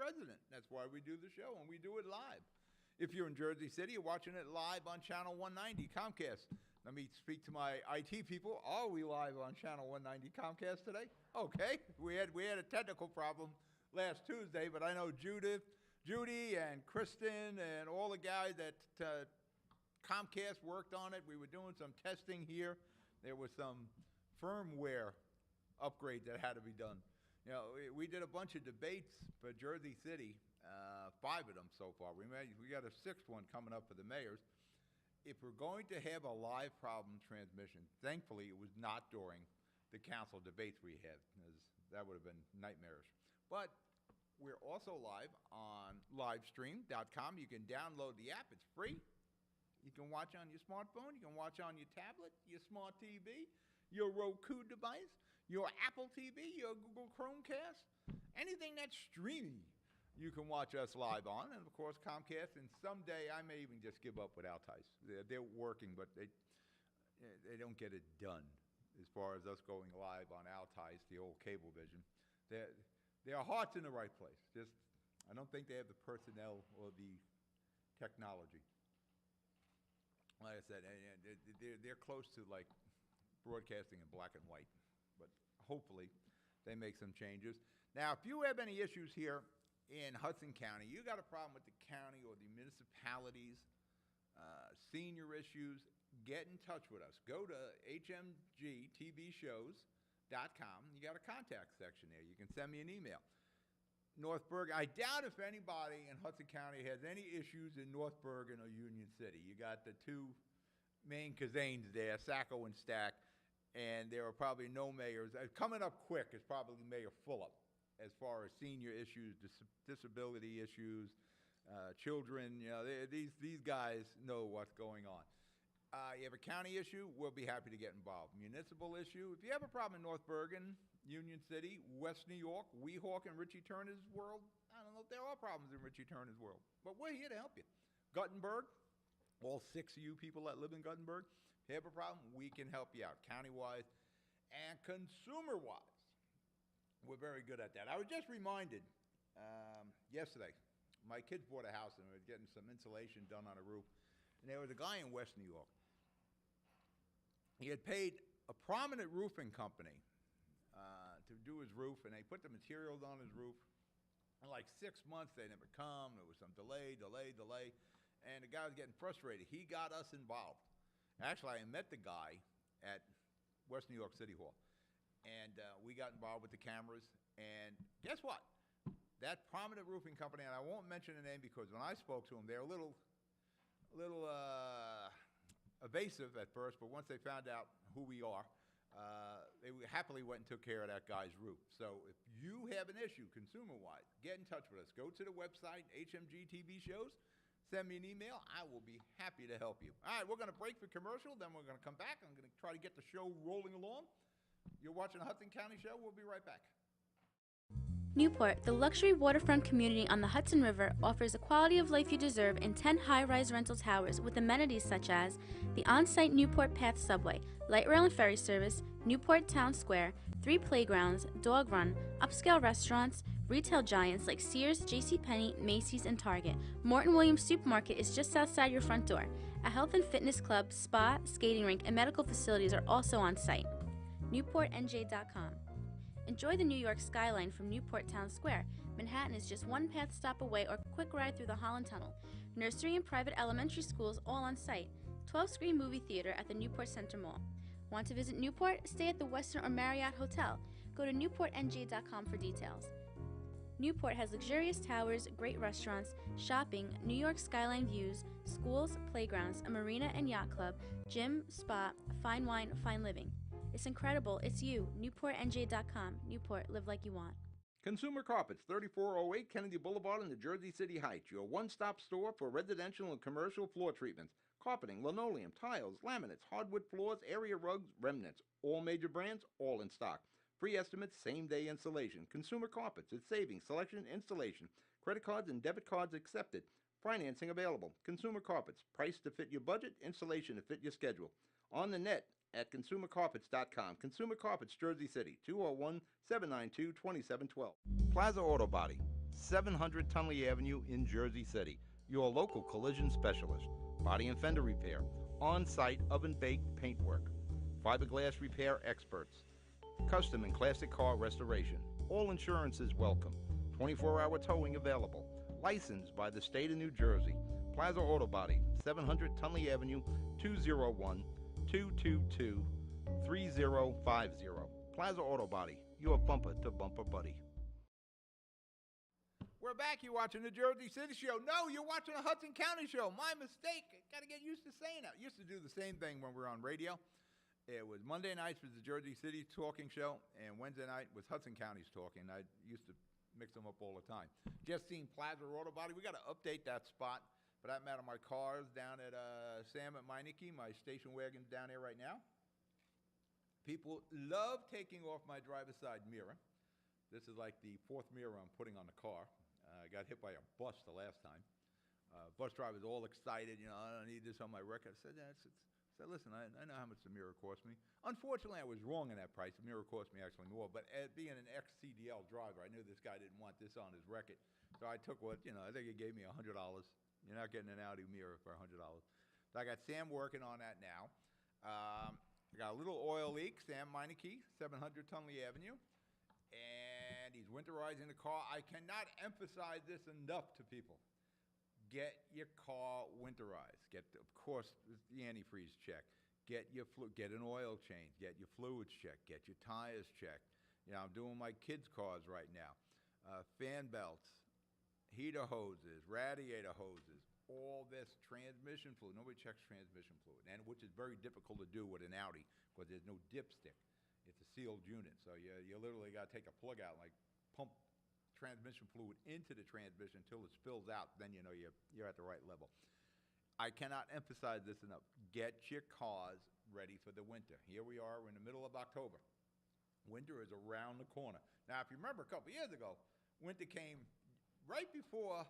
resident. That's why we do the show, and we do it live. If you're in Jersey City, you're watching it live on Channel 190 Comcast. Let me speak to my IT people. Are we live on Channel 190 Comcast today? Okay. We had a technical problem last Tuesday, but I know Judy and Kristen and all the guys at Comcast worked on it. We were doing some testing here. There was some firmware upgrade that had to be done. You know, we did a bunch of debates for Jersey City, 5 of them so far. We got a 6th one coming up for the mayors. If we're going to have a live problem transmission, thankfully it was not during the council debates we had, as that would have been nightmarish. But we're also live on livestream.com. You can download the app. It's free. You can watch on your smartphone. You can watch on your tablet, your smart TV, your Roku device, your Apple TV, your Google Chromecast, anything that's streaming, you can watch us live on. And, of course, Comcast. And someday I may even just give up with Altice. They're working, but they don't get it done as far as us going live on Altice, the old Cablevision. Their heart's in the right place. Just, I don't think they have the personnel or the technology. Like I said, they're close to, like, broadcasting in black and white, but hopefully they make some changes. Now, if you have any issues here in Hudson County, you got a problem with the county or the municipalities, senior issues, get in touch with us. Go to hmgtvshows.com. You got a contact section there. You can send me an email. North Bergen, I doubt if anybody in Hudson County has any issues in North Bergen or Union City. You got the 2 main Kazanes there, Sacco and Stack, and there are probably no mayors. Coming up quick is probably Mayor Fulop as far as senior issues, disability issues, children. You know, these guys know what's going on. You have a county issue, we'll be happy to get involved. Municipal issue, if you have a problem in North Bergen, Union City, West New York, Weehawken, and Richie Turner's world, I don't know if there are problems in Richie Turner's world, but we're here to help you. Guttenberg, all 6 of you people that live in Guttenberg, if you have a problem, we can help you out, county-wise and consumer-wise. We're very good at that. I was just reminded yesterday, my kids bought a house and we were getting some insulation done on a roof, and there was a guy in West New York. He had paid a prominent roofing company to do his roof, and they put the materials on his roof. In like 6 months, they never come. There was some delay, and the guy was getting frustrated. He got us involved. Actually, I met the guy at West New York City Hall, and we got involved with the cameras, and guess what? That prominent roofing company, and I won't mention the name because when I spoke to them, they're a little evasive at first, but once they found out who we are, they happily went and took care of that guy's roof. So if you have an issue consumer-wise, get in touch with us. Go to the website, HMG TV Shows. Send me an email. I will be happy to help you. All right, we're going to break for commercial. Then we're going to come back. I'm going to try to get the show rolling along. You're watching the Hudson County Show. We'll be right back. Newport, the luxury waterfront community on the Hudson River, offers the quality of life you deserve in 10 high-rise rental towers with amenities such as the on-site Newport Path subway, light rail and ferry service, Newport Town Square, 3 playgrounds, dog run, upscale restaurants, retail giants like Sears, JCPenney, Macy's, and Target. Morton Williams Supermarket is just outside your front door. A health and fitness club, spa, skating rink, and medical facilities are also on site. NewportNJ.com. Enjoy the New York skyline from Newport Town Square. Manhattan is just 1 path stop away or quick ride through the Holland Tunnel. Nursery and private elementary schools all on site. 12-screen movie theater at the Newport Center Mall. Want to visit Newport? Stay at the Westin or Marriott Hotel. Go to NewportNJ.com for details. Newport has luxurious towers, great restaurants, shopping, New York skyline views, schools, playgrounds, a marina and yacht club, gym, spa, fine wine, fine living. It's incredible. It's you. NewportNJ.com. Newport, live like you want. Consumer Carpets, 3408 Kennedy Boulevard in the Jersey City Heights. Your one-stop store for residential and commercial floor treatments. Carpeting, linoleum, tiles, laminates, hardwood floors, area rugs, remnants. All major brands, all in stock. Free estimates, same-day installation. Consumer Carpets, it's savings, selection, installation. Credit cards and debit cards accepted. Financing available. Consumer Carpets, price to fit your budget, installation to fit your schedule. On the net at consumercarpets.com. Consumer Carpets, Jersey City, 201-792-2712. Plaza Auto Body, 700 Tunley Avenue in Jersey City. Your local collision specialist. Body and fender repair. On-site oven-baked paintwork. Fiberglass repair experts. Custom and classic car restoration. All insurance is welcome. 24-hour towing available. Licensed by the state of New Jersey. Plaza Auto Body, 700 Tunley Avenue, 201-222-3050. Plaza Auto Body, your bumper-to-bumper buddy. We're back. You're watching the Jersey City Show. No, you're watching the Hudson County Show. My mistake. Got to get used to saying that. Used to do the same thing when we were on radio. It was Monday nights was the Jersey City Talking Show, and Wednesday night was Hudson County's Talking. I used to mix them up all the time. Just seen Plaza Auto Body. We got to update that spot. For that matter, my car's down at Sam at Meineke. My station wagon's down there right now. People love taking off my driver's side mirror. This is like the fourth mirror I'm putting on the car. I got hit by a bus the last time. Bus driver's all excited, I don't need this on my record. I said, listen, I know how much the mirror cost me. Unfortunately, I was wrong in that price. The mirror cost me actually more. But being an ex-CDL driver, I knew this guy didn't want this on his record. So I took I think he gave me $100. You're not getting an Audi mirror for $100. So I got Sam working on that now. I got a little oil leak, Sam Meineke, 700 Tunley Avenue. And he's winterizing the car. I cannot emphasize this enough to people. Get your car winterized. Get, of course, the antifreeze check. Get an oil change. Get your fluids checked. Get your tires checked. I'm doing my kids' cars right now. Fan belts, heater hoses, radiator hoses, all this transmission fluid. Nobody checks transmission fluid, and which is very difficult to do with an Audi because there's no dipstick. It's a sealed unit, so you literally got to take a plug out and pump transmission fluid into the transmission until it spills out. Then you're at the right level. I cannot emphasize this enough. Get your cars ready for the winter. Here we are. We're in the middle of October. Winter is around the corner. Now, if you remember a couple years ago, winter came right before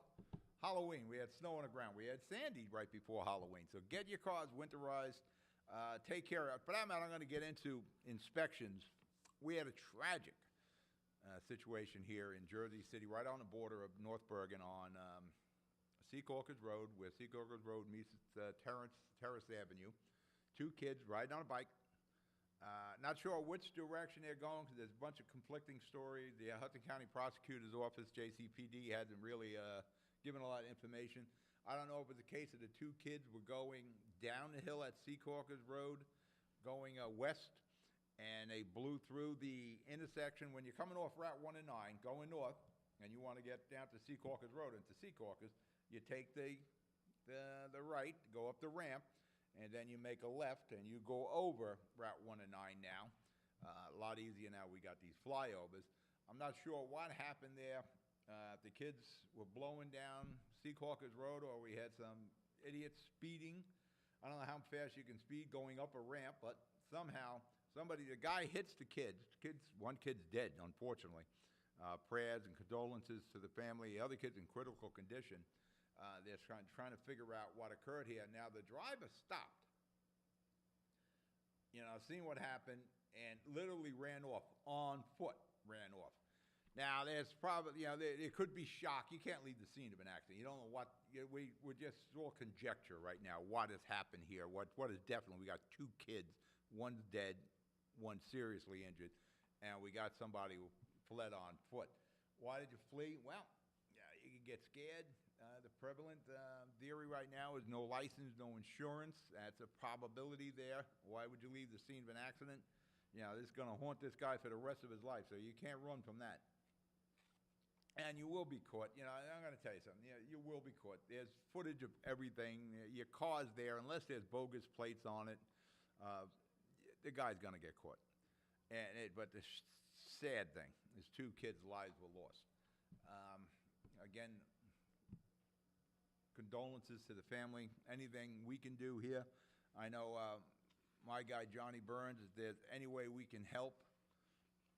Halloween. We had snow on the ground. We had Sandy right before Halloween. So get your cars winterized. Take care of it. For that matter, I'm going to get into inspections. We had a tragic situation here in Jersey City, right on the border of North Bergen on Secaucus Road, where Secaucus Road meets Terrace Avenue. Two kids riding on a bike. Not sure which direction they're going because there's a bunch of conflicting stories. The Hudson County Prosecutor's Office, JCPD, hasn't really given a lot of information. I don't know if it's a case of the two kids were going down the hill at Secaucus Road, going west, and they blew through the intersection. When you're coming off Route 1 and 9, going north, and you want to get down to Secaucus Road into Secaucus, you take the right, go up the ramp, and then you make a left, and you go over Route 1 and 9 now. A lot easier now. We got these flyovers. I'm not sure what happened there. If the kids were blowing down Secaucus Road or we had some idiots speeding. I don't know how fast you can speed going up a ramp, but somehow the guy hits the kids. One kid's dead, unfortunately. Prayers and condolences to the family. The other kid's in critical condition. They're trying to figure out what occurred here. Now, the driver stopped, seeing what happened, and literally ran off, on foot ran off. Now, there's probably, there could be shock. You can't leave the scene of an accident. You don't know what, we're just all conjecture right now what has happened here. What is definitely, we got two kids, one's dead, one's seriously injured, and we got somebody who fled on foot. Why did you flee? Well, you can get scared. The prevalent theory right now is no license, no insurance. That's a probability there. Why would you leave the scene of an accident? This is going to haunt this guy for the rest of his life, so you can't run from that. And you will be caught. I'm going to tell you something. You will be caught. There's footage of everything. Your car's there. Unless there's bogus plates on it, the guy's going to get caught. But the sad thing is two kids' lives were lost. Again, condolences to the family. Anything we can do here. I know my guy, Johnny Burns, if there's any way we can help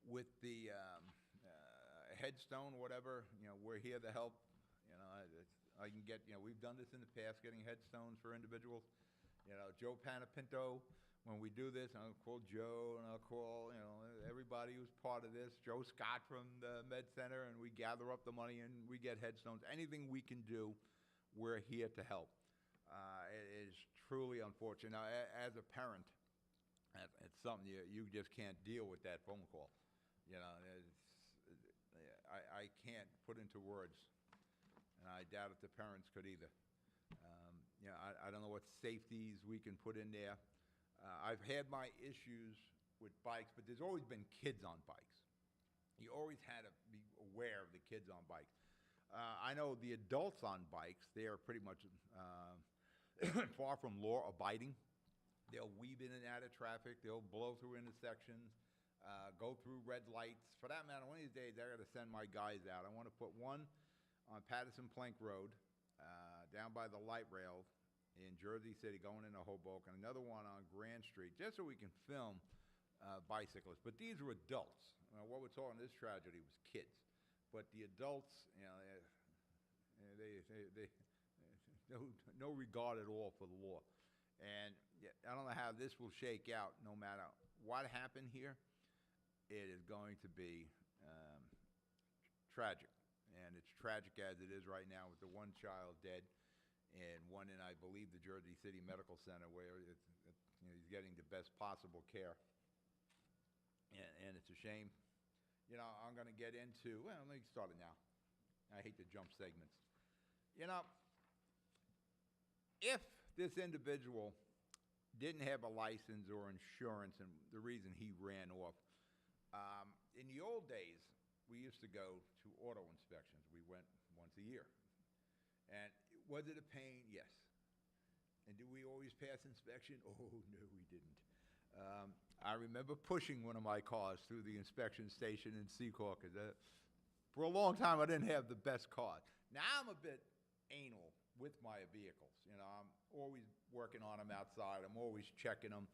with the headstone, whatever, we're here to help. I can get, we've done this in the past, getting headstones for individuals. Joe Panapinto when we do this, I'll call Joe and I'll call, everybody who's part of this, Joe Scott from the Med Center, and we gather up the money and we get headstones. Anything we can do, we're here to help. It is truly unfortunate. Now, as a parent, it's something you just can't deal with that phone call. I can't put into words, and I doubt if the parents could either. I don't know what safeties we can put in there. I've had my issues with bikes, but there's always been kids on bikes. You always had to be aware of the kids on bikes. I know the adults on bikes, they are pretty much far from law abiding. They'll weave in and out of traffic. They'll blow through intersections, go through red lights. For that matter, one of these days I got to send my guys out. I want to put one on Patterson Plank Road, down by the light rail in Jersey City going into Hoboken, another one on Grand Street, just so we can film bicyclists. But these are adults. What we're talking, this tragedy was kids. But the adults, they no regard at all for the law. And I don't know how this will shake out. No matter what happened here, it is going to be tragic. And it's tragic as it is right now with the one child dead and one in, I believe, the Jersey City Medical Center where he's getting the best possible care. And it's a shame. I'm going to get into, well, let me start it now. I hate to jump segments. If this individual didn't have a license or insurance, and the reason he ran off, in the old days, we used to go to auto inspections. We went once a year. And was it a pain? Yes. And did we always pass inspection? Oh, no, we didn't. I remember pushing one of my cars through the inspection station in Secor because for a long time I didn't have the best car. Now I'm a bit anal with my vehicles. I'm always working on them outside. I'm always checking them.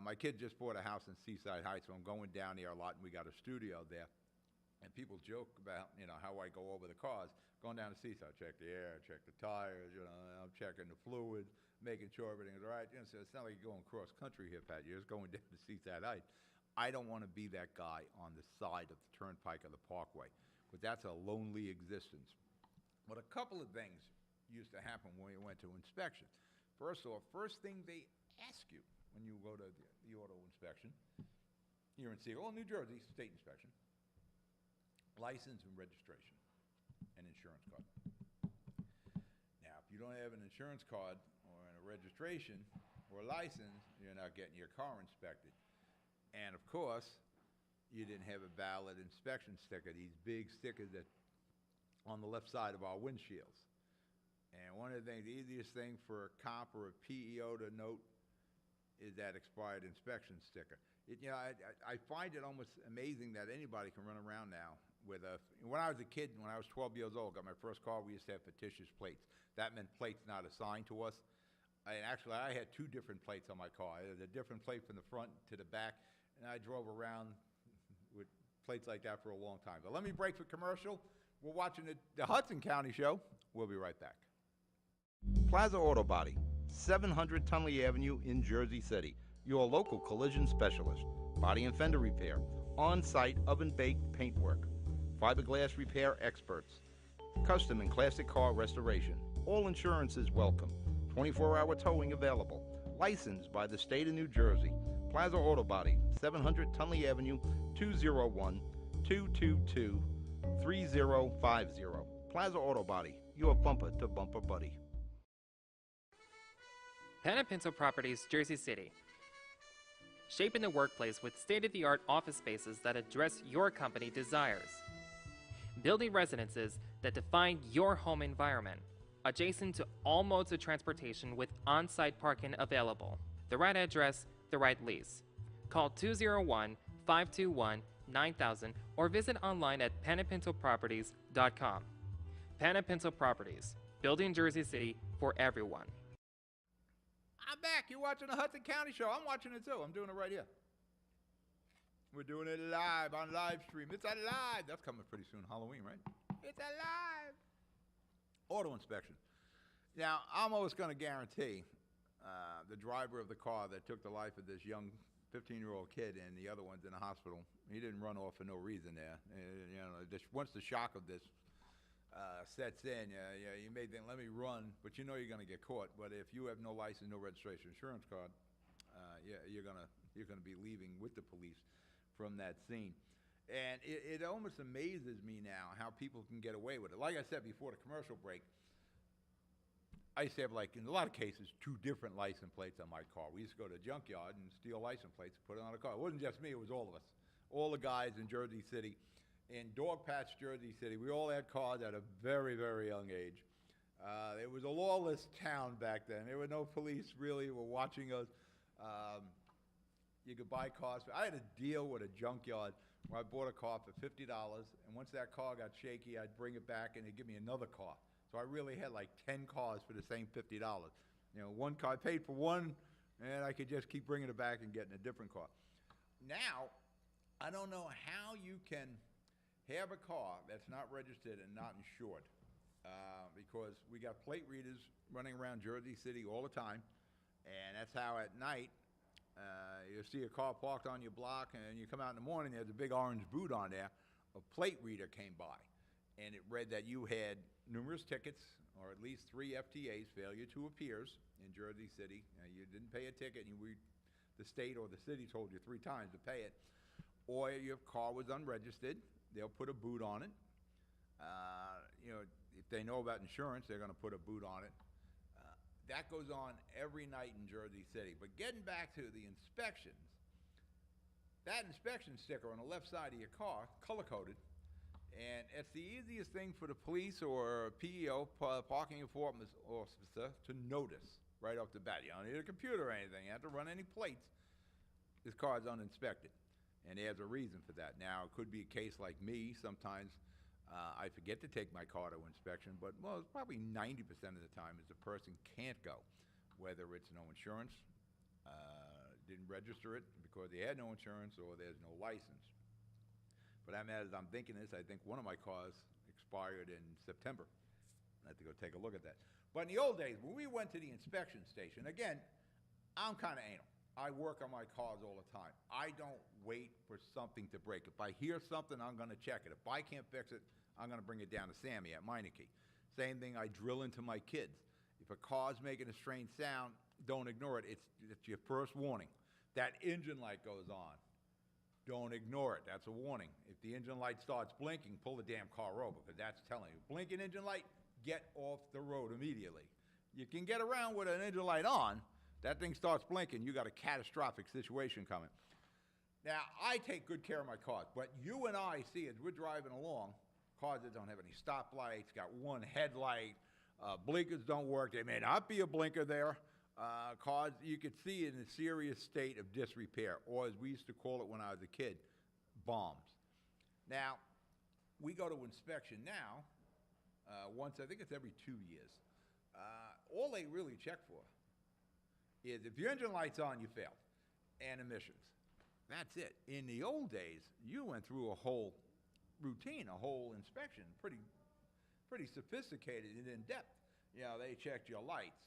My kid just bought a house in Seaside Heights, so I'm going down there a lot, and we got a studio there. And people joke about, how I go over the cars. Going down to Seaside, check the air, check the tires, I'm checking the fluids, making sure everything is right. So it's not like you're going cross country here, Pat. You're just going down to Seaside Heights. I don't want to be that guy on the side of the turnpike or the parkway, but that's a lonely existence. But a couple of things used to happen when you went to inspection. First off, first thing they ask you when you go to the auto inspection, here in Seattle, New Jersey, state inspection, license and registration, and insurance card. Now, if you don't have an insurance card or a registration or a license, you're not getting your car inspected. And of course, you didn't have a valid inspection sticker, these big stickers that on the left side of our windshields. And one of the things, the easiest thing for a cop or a PEO to note is that expired inspection sticker. I find it almost amazing that anybody can run around now with when I was a kid, when I was 12 years old, got my first car, we used to have fictitious plates. That meant plates not assigned to us. And actually, I had two different plates on my car. I had a different plate from the front to the back, and I drove around with plates like that for a long time. But let me break for commercial. We're watching the Hudson County show. We'll be right back. Plaza Auto Body, 700 Tunley Avenue in Jersey City. Your local collision specialist. Body and fender repair. On-site oven-baked paintwork. Fiberglass repair experts. Custom and classic car restoration. All insurance is welcome. 24-hour towing available. Licensed by the state of New Jersey. Plaza Auto Body, 700 Tunley Avenue, 201-222-3050. Plaza Auto Body, your bumper-to-bumper buddy. Pinto Properties, Jersey City. Shaping the workplace with state-of-the-art office spaces that address your company desires. Building residences that define your home environment. Adjacent to all modes of transportation with on-site parking available. The right address, the right lease. Call 201-521-9000 or visit online at panapintoproperties.com. Panapinto Properties, building Jersey City for everyone. I'm back. You're watching the Hudson County show. I'm watching it too. I'm doing it right here. We're doing it live on live stream. It's alive. That's coming pretty soon. Halloween, right? It's alive. Auto inspection. Now, I'm always going to guarantee the driver of the car that took the life of this young 15-year-old kid, and the other one's in the hospital. He didn't run off for no reason there. You know, once the shock of this sets in, you may think, let me run, but you know you're going to get caught. But if you have no license, no registration, insurance card, you're gonna be leaving with the police from that scene. And it almost amazes me now how people can get away with it. Like I said before the commercial break, I used to have, like, in a lot of cases, 2 different license plates on my car. We used to go to a junkyard and steal license plates and put it on a car. It wasn't just me, it was all of us. All the guys in Jersey City, in Dogpatch, Jersey City, we all had cars at a very, very young age. It was a lawless town back then. There were no police really were watching us. You could buy cars. I had a deal with a junkyard where I bought a car for $50, and once that car got shaky, I'd bring it back and they'd give me another car. So I really had like 10 cars for the same $50. You know, one car, I paid for one, and I could just keep bringing it back and getting a different car. Now, I don't know how you can have a car that's not registered and not insured, because we got plate readers running around Jersey City all the time, and that's how at night you see a car parked on your block, and you come out in the morning, there's a big orange boot on there. A plate reader came by, and it read that you had numerous tickets, or at least 3 FTAs, failure to appears, in Jersey City. You didn't pay a ticket, and the state or the city told you 3 times to pay it, or your car was unregistered. They'll put a boot on it. You know, if they know about insurance, they're going to put a boot on it. That goes on every night in Jersey City. But getting back to the inspections, that inspection sticker on the left side of your car, color-coded, and it's the easiest thing for the police or PEO, parking enforcement officer, to notice right off the bat. You don't need a computer or anything. You don't have to run any plates. This car is uninspected, and there's a reason for that. Now, it could be a case like me. Sometimes I forget to take my car to inspection, but, well, it's probably 90% of the time is the person can't go, whether it's no insurance, didn't register it because they had no insurance, or there's no license. But as I'm thinking this, I think one of my cars expired in September. I have to go take a look at that. But in the old days, when we went to the inspection station, again, I'm kind of anal. I work on my cars all the time. I don't wait for something to break. If I hear something, I'm going to check it. If I can't fix it, I'm going to bring it down to Sammy at Meineke. Same thing I drill into my kids. If a car's making a strange sound, don't ignore it. It's your first warning. That engine light goes on. Don't ignore it. That's a warning. If the engine light starts blinking, pull the damn car over, because that's telling you. Blinking engine light, get off the road immediately. You can get around with an engine light on. That thing starts blinking, you got a catastrophic situation coming. Now, I take good care of my cars, but you and I see as we're driving along, cars that don't have any stoplights, got one headlight, blinkers don't work. There may not be a blinker there. Cars you could see in a serious state of disrepair, or as we used to call it when I was a kid, bombs. Now, we go to inspection now, once, I think it's every 2 years. All they really check for is if your engine light's on, you failed, and emissions. That's it. In the old days, you went through a whole routine, a whole inspection, pretty sophisticated and in-depth. You know, they checked your lights.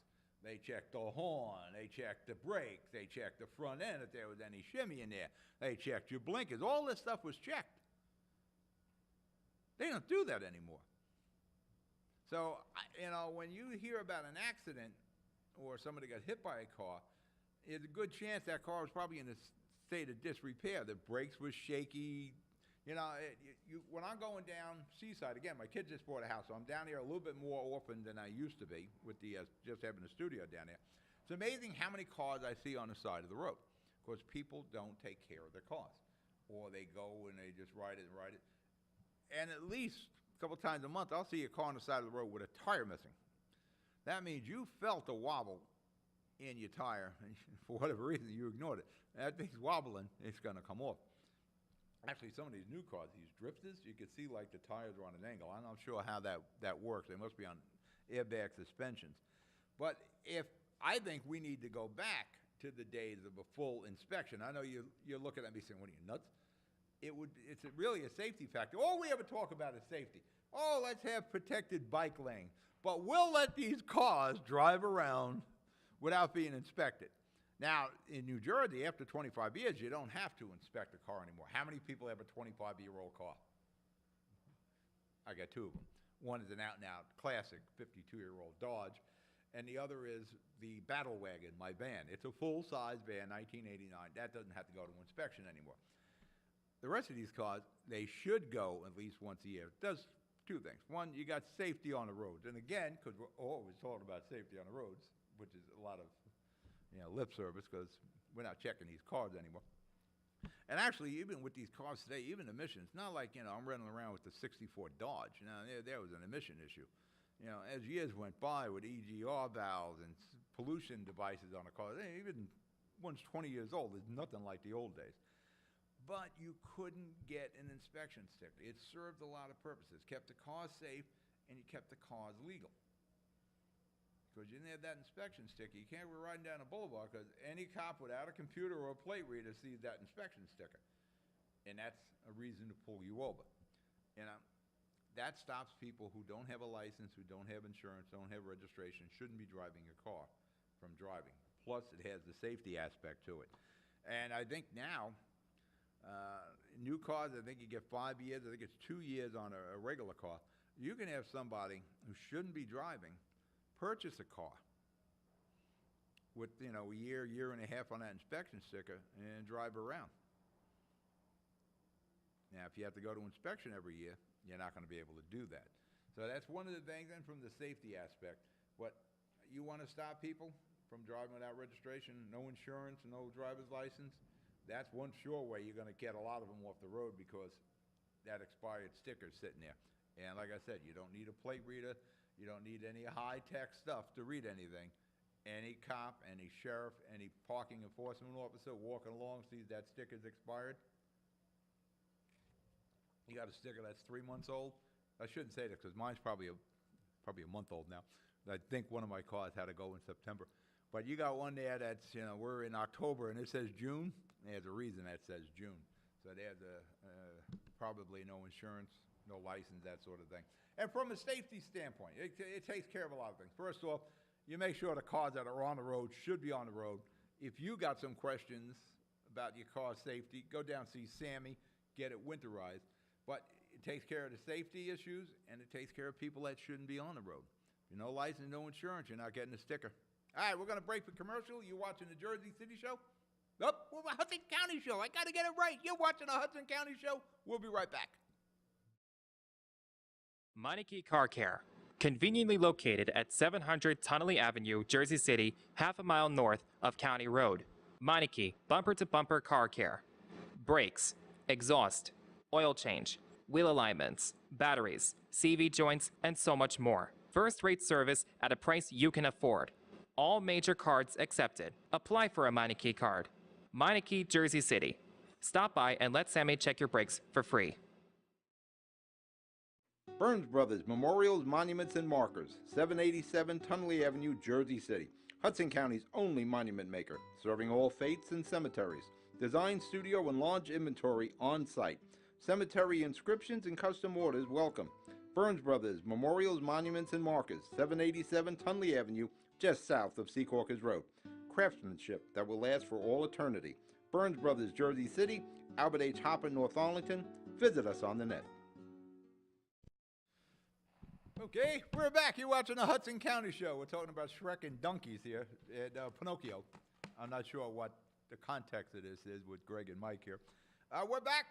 They checked the horn, they checked the brakes, they checked the front end if there was any shimmy in there, they checked your blinkers. All this stuff was checked. They don't do that anymore. So, you know, when you hear about an accident or somebody got hit by a car, there's a good chance that car was probably in a state of disrepair. The brakes were shaky. You know, when I'm going down Seaside, again, my kids just bought a house, so I'm down there a little bit more often than I used to be with the just having a studio down there. It's amazing how many cars I see on the side of the road, because people don't take care of their cars, or they go and they just ride it. And at least a couple times a month, I'll see a car on the side of the road with a tire missing. That means you felt a wobble in your tire, and for whatever reason, you ignored it. That thing's wobbling, it's going to come off. Actually, some of these new cars, these drifters, you can see like the tires are on an angle. I'm not sure how that works. They must be on airbag suspensions. But I think we need to go back to the days of a full inspection. I know you're looking at me saying, what are you, nuts? It's really a safety factor. All we ever talk about is safety. Oh, let's have protected bike lane. But we'll let these cars drive around without being inspected. Now, in New Jersey, after 25 years, you don't have to inspect a car anymore. How many people have a 25-year-old car? I got two of them. One is an out-and-out classic 52-year-old Dodge, and the other is the Battle Wagon, my van. It's a full-size van, 1989. That doesn't have to go to inspection anymore. The rest of these cars, they should go at least once a year. It does two things. One, you got safety on the roads. And again, because we're always talking about safety on the roads, which is a lot of lip service, because we're not checking these cars anymore. And actually, even with these cars today, even emissions, not like, I'm running around with the 64 Dodge. There was an emission issue. As years went by with EGR valves and pollution devices on the car, even one's 20 years old, there's nothing like the old days. But you couldn't get an inspection sticker. It served a lot of purposes. Kept the cars safe, and you kept the cars legal. Because you didn't have that inspection sticker. You can't be riding down a boulevard because any cop without a computer or a plate reader sees that inspection sticker. And that's a reason to pull you over. That stops people who don't have a license, who don't have insurance, don't have registration, shouldn't be driving a car from driving. Plus, it has the safety aspect to it. And I think now, new cars, I think you get 5 years. I think it's 2 years on a regular car. You can have somebody who shouldn't be driving purchase a car with, a year and a half on that inspection sticker and drive around. Now, if you have to go to inspection every year, you're not going to be able to do that. So that's one of the things, and from the safety aspect. What you want to stop people from driving without registration, no insurance, no driver's license, that's one sure way you're going to get a lot of them off the road, because that expired sticker's sitting there. And like I said, you don't need a plate reader. You don't need any high-tech stuff to read anything. Any cop, any sheriff, any parking enforcement officer walking along sees that sticker's expired. You got a sticker that's 3 months old. I shouldn't say that because mine's probably a month old now. I think one of my cars had to go in September. But you got one there that's, we're in October and it says June. There's a reason that says June. So there's probably no insurance, no license, that sort of thing. And from a safety standpoint, it takes care of a lot of things. First off, you make sure the cars that are on the road should be on the road. If you got some questions about your car's safety, go down and see Sammy, get it winterized. But it takes care of the safety issues, and it takes care of people that shouldn't be on the road. If no license, no insurance, you're not getting a sticker. All right, we're going to break for commercial. You watching the Jersey City show? Nope, we're the Hudson County show. I got to get it right. You're watching the Hudson County show. We'll be right back. Meineke Car Care, conveniently located at 700 Tunnelly Avenue, Jersey City, half a mile north of County Road. Meineke bumper-to-bumper car care. Brakes, exhaust, oil change, wheel alignments, batteries, CV joints, and so much more. First-rate service at a price you can afford. All major cards accepted. Apply for a Meineke card. Meineke, Jersey City. Stop by and let Sammy check your brakes for free. Burns Brothers Memorials, Monuments, and Markers, 787 Tunnelly Avenue, Jersey City. Hudson County's only monument maker, serving all faiths and cemeteries. Design, studio, and large inventory on site. Cemetery inscriptions and custom orders welcome. Burns Brothers Memorials, Monuments, and Markers, 787 Tunnelly Avenue, just south of Secaucus Road. Craftsmanship that will last for all eternity. Burns Brothers, Jersey City, Albert H. Hopper, North Arlington. Visit us on the net. Okay, we're back. You're watching the Hudson County show. We're talking about Shrek and donkeys here at Pinocchio. I'm not sure what the context of this is with Greg and Mike here. We're back.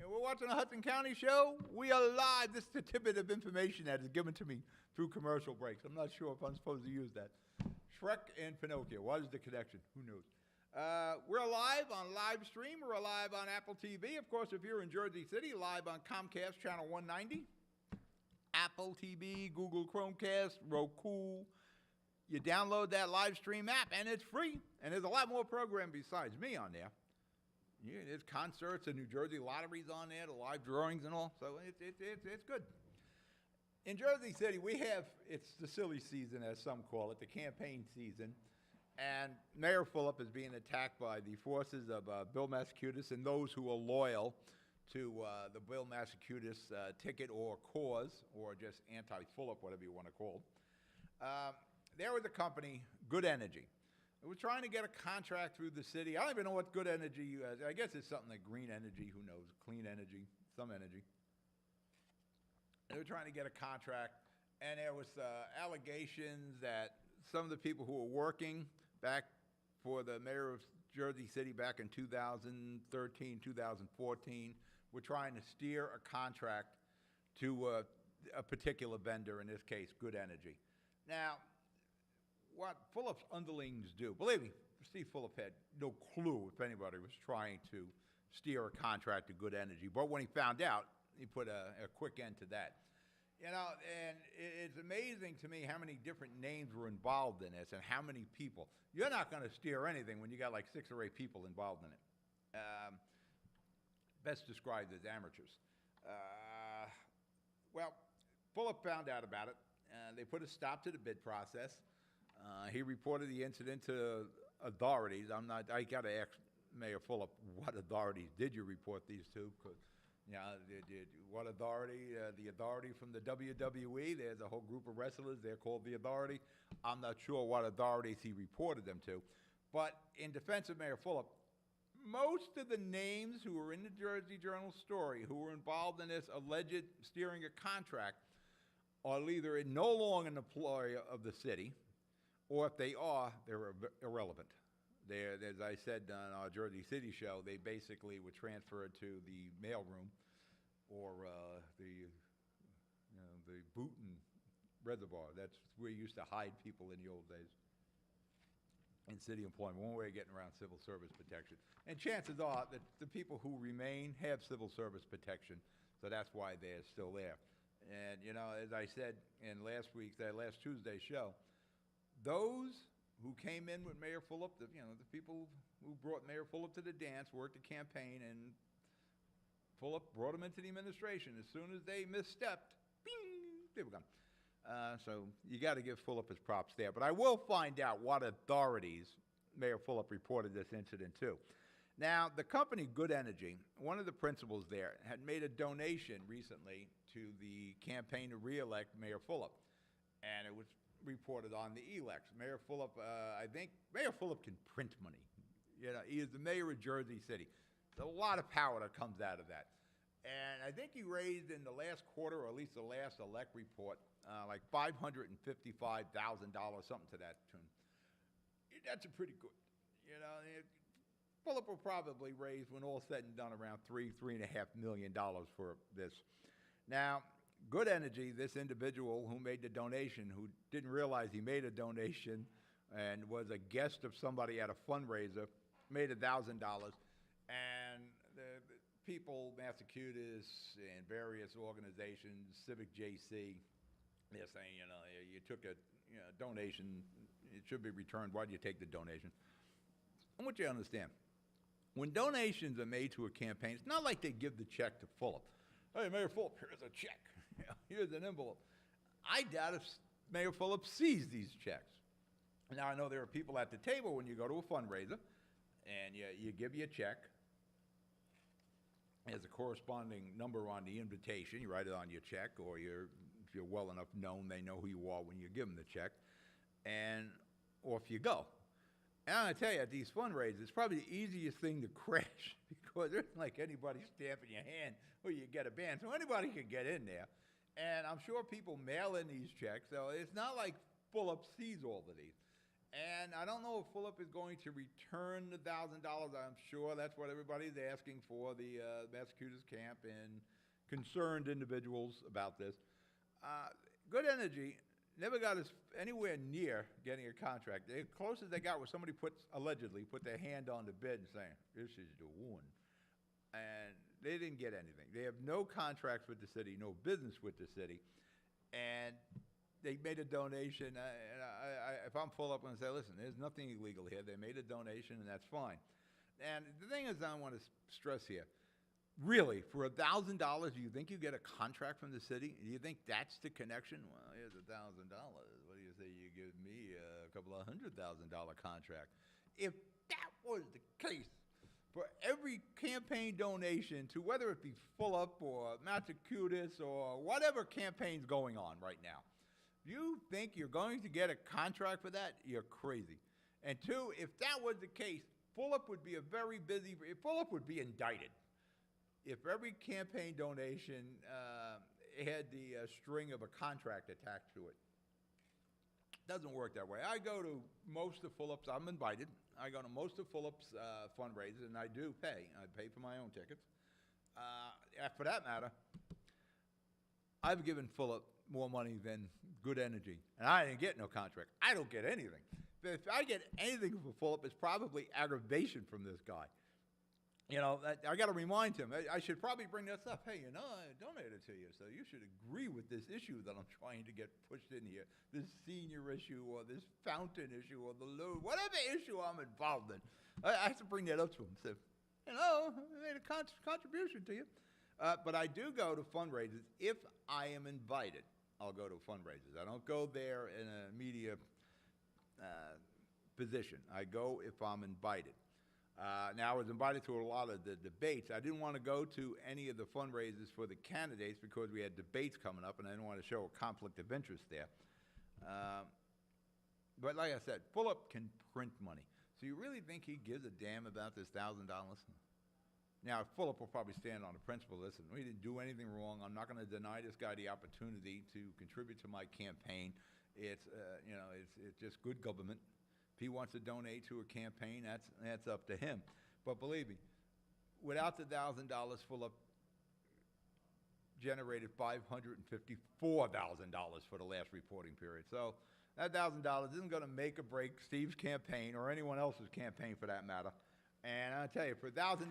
We're watching the Hudson County show. We are live. This is the tidbit of information that is given to me through commercial breaks. I'm not sure if I'm supposed to use that. Shrek and Pinocchio. What is the connection? Who knows? We're live on live stream. We're live on Apple TV. Of course, if you're in Jersey City, live on Comcast Channel 190. Apple TV, Google Chromecast, Roku. You download that live stream app, and it's free. And there's a lot more program besides me on there. Yeah, there's concerts, and New Jersey lotteries on there, the live drawings and all. So it's good. In Jersey City, it's the silly season, as some call it, the campaign season. And Mayor Fulop is being attacked by the forces of Bill Massacutis and those who are loyal to the Bill Massacutis ticket or cause, or just anti-Fulop, whatever you want to call it. There was a company, Good Energy. We're trying to get a contract through the city. I don't even know what good energy you have. I guess it's something like green energy, who knows, clean energy, some energy. They were trying to get a contract, and there was allegations that some of the people who were working back for the mayor of Jersey City back in 2013, 2014, were trying to steer a contract to a particular vendor, in this case, Good Energy. Now, what Fulop's underlings do, believe me, Steve Fulop had no clue if anybody was trying to steer a contract to Good Energy, but when he found out, he put a quick end to that. You know, and it's amazing to me how many different names were involved in this and how many people. You're not going to steer anything when you got like 6 or 8 people involved in it. Best described as amateurs. Well, Fulop found out about it. They put a stop to the bid process. He reported the incident to authorities. I got to ask Mayor Fulop, what authorities did you report these to? 'Cause, what authority? The authority from the WWE. There's a whole group of wrestlers. They're called the authority. I'm not sure what authorities he reported them to. But in defense of Mayor Fulop, most of the names who were in the Jersey Journal story who were involved in this alleged steering a contract are either no longer an employee of the city, or if they are, they're irrelevant. As I said on our Jersey City show, they basically were transferred to the mailroom or the Booton Reservoir. That's where you used to hide people in the old days in city employment. One way of getting around civil service protection. And chances are that the people who remain have civil service protection, so that's why they're still there. And, you know, as I said in last Tuesday's show, those who came in with Mayor Fulop, the people who brought Mayor Fulop to the dance, worked the campaign, and Fulop brought them into the administration. As soon as they misstepped, bing, they were gone. So you got to give Fulop his props there. But I will find out what authorities Mayor Fulop reported this incident to. Now, the company Good Energy, one of the principals there, had made a donation recently to the campaign to re-elect Mayor Fulop, and it was reported on the elex. Mayor Fulop, I think Mayor Fulop can print money. You know, he is the mayor of Jersey City. There's a lot of power that comes out of that. And I think he raised in the last quarter, or at least the last elect report, like $555,000, something to that tune. That's a pretty good, Fulop will probably raise, when all said and done, around $3.5 million for this. Now, Good Energy, this individual who made the donation, who didn't realize he made a donation and was a guest of somebody at a fundraiser, made $1,000. And the people, Massachusetts and various organizations, Civic JC, they're saying, you took a donation, it should be returned. Why do you take the donation? I want you to understand, when donations are made to a campaign, it's not like they give the check to Fulop. Hey, Mayor Fulop, here's a check. Here's an envelope. I doubt if Mayor Fulop sees these checks. Now, I know there are people at the table when you go to a fundraiser, and you give you a check. There's a corresponding number on the invitation. You write it on your check, or if you're well enough known, they know who you are when you give them the check, and off you go. And I'm going to tell you, at these fundraisers, it's probably the easiest thing to crash because there's like anybody stamping your hand or you get a band. So anybody can get in there. And I'm sure people mail in these checks. So it's not like Fulop sees all of these. And I don't know if Fulop is going to return the $1,000. I'm sure that's what everybody's asking for, the Massachusetts camp and concerned individuals about this. Good Energy never got us anywhere near getting a contract. The closest they got was somebody allegedly put their hand on the bid and saying, this is the one. And they didn't get anything. They have no contracts with the city, no business with the city. And they made a donation. If I'm Fulop, I'm going to say, listen, there's nothing illegal here. They made a donation, and that's fine. And the thing is, I want to stress here, really, for $1,000, do you think you get a contract from the city? Do you think that's the connection? Well, here's $1,000. What do you say you give me a couple of $100,000 contract? If that was the case, for every campaign donation to whether it be Fulop or Massachusetts or whatever campaign's going on right now, you think you're going to get a contract for that? You're crazy. And two, if that was the case, Fulop would be Fulop would be indicted. If every campaign donation had the string of a contract attached to it. Doesn't work that way. I go to most of Fulop's, I'm invited. I go to most of Fulop's fundraisers, and I do pay. I pay for my own tickets. For that matter, I've given Fulop more money than Good Energy, and I didn't get no contract. I don't get anything. If I get anything from Fulop, it's probably aggravation from this guy. You know, I got to remind him. I should probably bring this up. Hey, you know, I donated to you, so you should agree with this issue that I'm trying to get pushed in here. This senior issue or this fountain issue or the load, whatever issue I'm involved in. I have to bring that up to him. So, you know, I made a contribution to you. But I do go to fundraisers. If I am invited, I'll go to fundraisers. I don't go there in a media position. I go if I'm invited. Now, I was invited to a lot of the debates. I didn't want to go to any of the fundraisers for the candidates because we had debates coming up, and I didn't want to show a conflict of interest there. But like I said, Fulop can print money. So you really think he gives a damn about this $1,000? Now, Fulop will probably stand on the principle, listen, we didn't do anything wrong. I'm not going to deny this guy the opportunity to contribute to my campaign. It's, you know, it's just good government. If he wants to donate to a campaign, that's up to him. But believe me, without the $1,000, Fulop generated $554,000 for the last reporting period. So that $1,000 isn't going to make or break Steve's campaign or anyone else's campaign for that matter. And I'll tell you, for $1,000,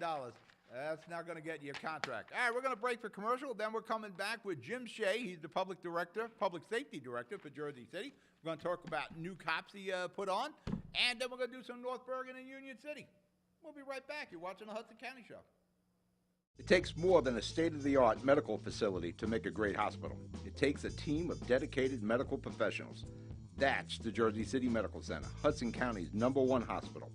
that's not going to get you a contract. All right, we're going to break for commercial. Then we're coming back with Jim Shea. He's the public safety director for Jersey City. We're going to talk about new cops he put on. And then we're going to do some North Bergen and Union City. We'll be right back. You're watching the Hudson County Show. It takes more than a state-of-the-art medical facility to make a great hospital. It takes a team of dedicated medical professionals. That's the Jersey City Medical Center, Hudson County's #1 hospital.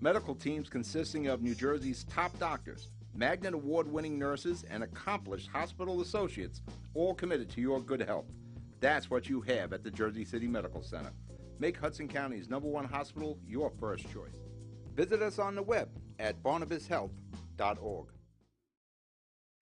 Medical teams consisting of New Jersey's top doctors, Magnet Award-winning nurses, and accomplished hospital associates, all committed to your good health. That's what you have at the Jersey City Medical Center. Make Hudson County's #1 hospital your first choice. Visit us on the web at barnabashealth.org.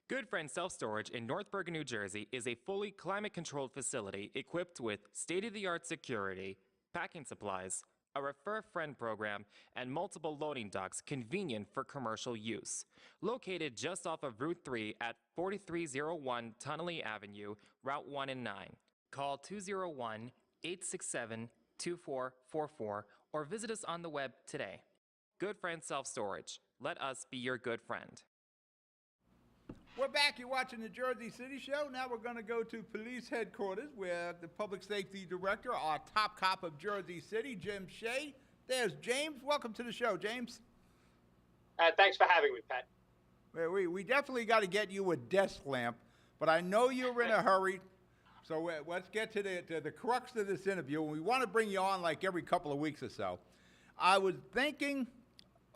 Good Friend Self-Storage in North Bergen, New Jersey is a fully climate-controlled facility equipped with state-of-the-art security, packing supplies, a Refer Friend program, and multiple loading docks convenient for commercial use. Located just off of Route 3 at 4301 Tunnelly Avenue, Route 1 and 9. Call 201-867-2444 or visit us on the web today. Good Friend Self-Storage. Let us be your good friend. We're back. You're watching the Jersey City Show. Now we're going to go to police headquarters where the public safety director, our top cop of Jersey City, Jim Shea. There's James. Welcome to the show, James. Thanks for having me, Pat. We definitely got to get you a desk lamp, but I know you're in a hurry. So let's get to the crux of this interview. We want to bring you on like every couple of weeks or so. I was thinking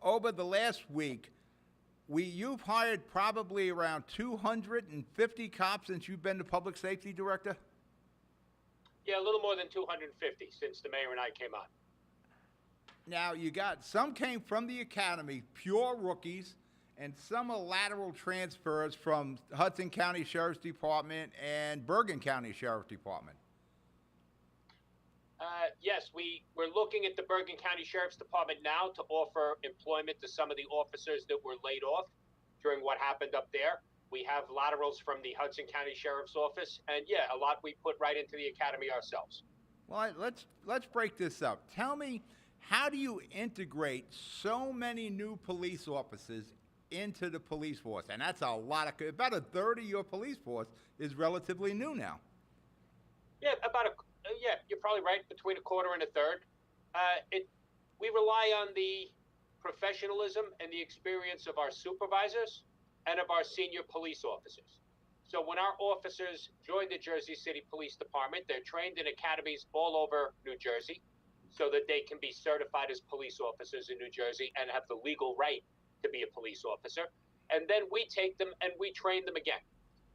over the last week, you've hired probably around 250 cops since you've been the public safety director? Yeah, a little more than 250 since the mayor and I came on. Now, some came from the academy, pure rookies, and some are lateral transfers from Hudson County Sheriff's Department and Bergen County Sheriff's Department. Yes, we're looking at the Bergen County Sheriff's Department now to offer employment to some of the officers that were laid off during what happened up there. We have laterals from the Hudson County Sheriff's Office, and yeah, a lot we put right into the academy ourselves. Well, let's break this up. Tell me, how do you integrate so many new police officers into the police force? And that's a lot about a third of your police force is relatively new now. Yeah, yeah, you're probably right, between a quarter and a third. We rely on the professionalism and the experience of our supervisors and of our senior police officers. So when our officers join the Jersey City Police Department, they're trained in academies all over New Jersey so that they can be certified as police officers in New Jersey and have the legal right to be a police officer. And then we take them and we train them again.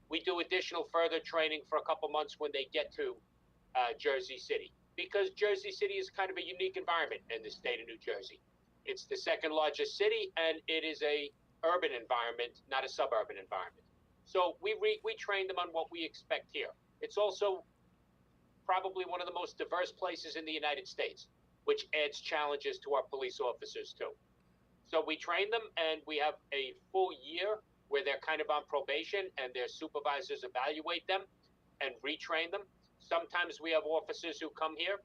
We do additional further training for a couple months when they get to Jersey City. because Jersey City is kind of a unique environment in the state of New Jersey. It's the second largest city, and it is a urban environment, not a suburban environment. So we train them on what we expect here. It's also probably one of the most diverse places in the United States, which adds challenges to our police officers too. So we train them, and we have a full year where they're kind of on probation, and their supervisors evaluate them and retrain them. Sometimes we have officers who come here,